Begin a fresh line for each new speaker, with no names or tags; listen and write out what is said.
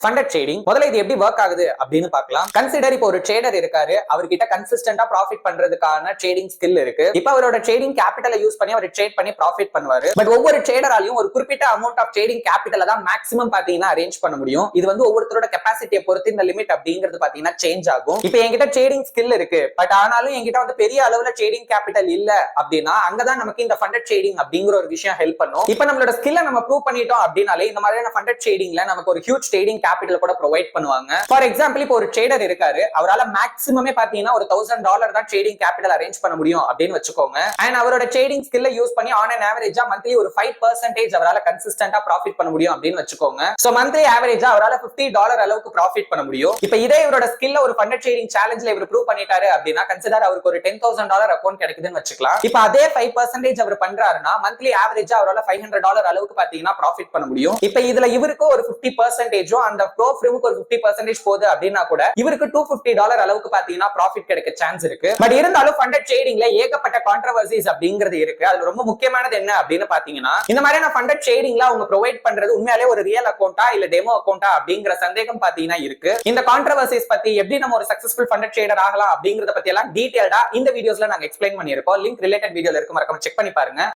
Funded trading முதல்ல இது எப்படி ஒர்க் ஆகுது அப்படின்னு பார்க்கலாம். கன்சிடர் இப்போ ஒரு ட்ரேடர் இருக்காரு, அவர்கிட்ட கன்சிஸ்டன்டா ப்ராஃபிட் பண்றதுக்கான ட்ரேடிங் ஸ்கில் இருக்கு. இப்போ அவரோட ட்ரேடிங் கேபிட்டலை யூஸ் பண்ணி அவர் ட்ரேட் பண்ணி ப்ராஃபிட் பண்ணுவாரு. பட் ஒவ்வொரு ட்ரேடராலையும் ஒரு குறிப்பிட்ட அமௌண்ட் ஆஃப் ட்ரேடிங் கேபிட்டலை தான் மேக்ஸிமம் பாத்தீங்கன்னா அரேஞ்ச் பண்ண முடியும். இது வந்து ஒவ்வொருத்தரோட கெபாசிட்டியை பொறுத்து இந்த லிமிட் அப்படிங்கிறது பாத்தீங்கன்னா சேஞ்ச் ஆகும். இப்போ என்கிட்ட ட்ரேடிங் ஸ்கில் இருக்கு, பட் ஆனாலும் என்கிட்ட வந்து பெரிய அளவுல ட்ரேடிங் கேபிட்டல் இல்ல அப்படின்னா அங்கதான் நமக்கு இந்த ஃபண்டட் ட்ரேடிங் அப்படிங்கிற ஒரு விஷயம் ஹெல்ப் பண்ணும். இப்போ நம்மளோட ஸ்கில்லை நம்ம ப்ரூவ் பண்ணிட்டோம் அப்படின்னாலே இந்த மாதிரியான ஃபண்டட் ட்ரேடிங்ல நமக்கு ஒரு ஹியூஜ் ட்ரேடிங் கேபிட்டல் கூட ப்ரொவைட் பண்ணுவாங்க. ஃபார் எக்ஸாம்பிள் இப்போ ஒரு ட்ரேடர் இருக்காரு, அவரால மேக்ஸிமமே பாத்தீங்கன்னா ஒரு $1000 தான் ட்ரேடிங் கேபிட்டல் அரேஞ்ச் பண்ண முடியும் அப்படின்னு வச்சுக்கோங்க. அண்ட் அவரோட ட்ரேடிங் ஸ்கில்ல யூஸ் பண்ணி ஆன் அன் ஆவரேஜா மந்த்லி ஒரு 5% அவரால கன்சிஸ்டன்டா ப்ராஃபிட் பண்ண முடியும் அப்படின்னு வச்சுக்கோங்க. சோ மந்த்லி ஆவரேஜா அவரால $50 அளவுக்கு ப்ராஃபிட் பண்ண முடியும். இப்போ இதே இவரோட ஸ்கில்ல ஒரு ஃபண்டட் ட்ரேடிங் சேலஞ்ச்ல இவர் ப்ரூவ் பண்ணிட்டாரு அப்படின்னா கன்சிடர் அவருக்கு ஒரு $10,000 அக்கௌண்ட் கிடைக்குதுன்னு வச்சுக்கலாம். இப்போ அதே 5% அவர் பண்றாருன்னா மந்த்லி ஆவரேஜா அவரால $500 அளவுக்கு பாத்தீங்கன்னா ப்ராஃபிட் பண்ண முடியும். இப்போ இதுல இவருக்கு ஒரு 50% அந்த ப்ரோ ஃபிர்முக்கு ஒரு 50% போகுது அப்படின்னா கூட இவருக்கு $250 அளவுக்கு பாத்தீங்கன்னா ப்ராஃபிட் கிடைக்க சான்ஸ் இருக்கு. பட் இருந்தாலும் ஃபண்டட் ட்ரேடிங்ல ஏகப்பட்ட கான்ட்ரோவர்சிஸ் அப்படிங்கிறது இருக்கு. அதுல ரொம்ப முக்கியமானது என்ன அப்படின்னு பாத்தீங்கன்னா இந்த மாதிரியான ஃபண்டட் ட்ரேடிங்ல அவங்க ப்ரொவைட் பண்றது உண்மையாலே ஒரு ரியல் அக்கௌண்டா இல்ல டெமோ அக்கௌண்டா அப்படிங்கிற சந்தேகம் பாத்தீங்கன்னா இருக்கு. இந்த கான்ட்ரோவர்சிஸ் பத்தி எப்படி நம்ம ஒரு சக்சஸ்ஃபுல் ஃபண்டட் ட்ரேடர் ஆகலாம் அப்படிங்கறத பத்தி எல்லாம் டீடைல்டா இந்த வீடியோஸ்ல நாங்க எக்ஸ்பிளைன் பண்ணியிருக்கோம். லிங்க் ரிலேட்டட் வீடியோல இருக்கு, மறக்காம செக் பண்ணி பாருங்க.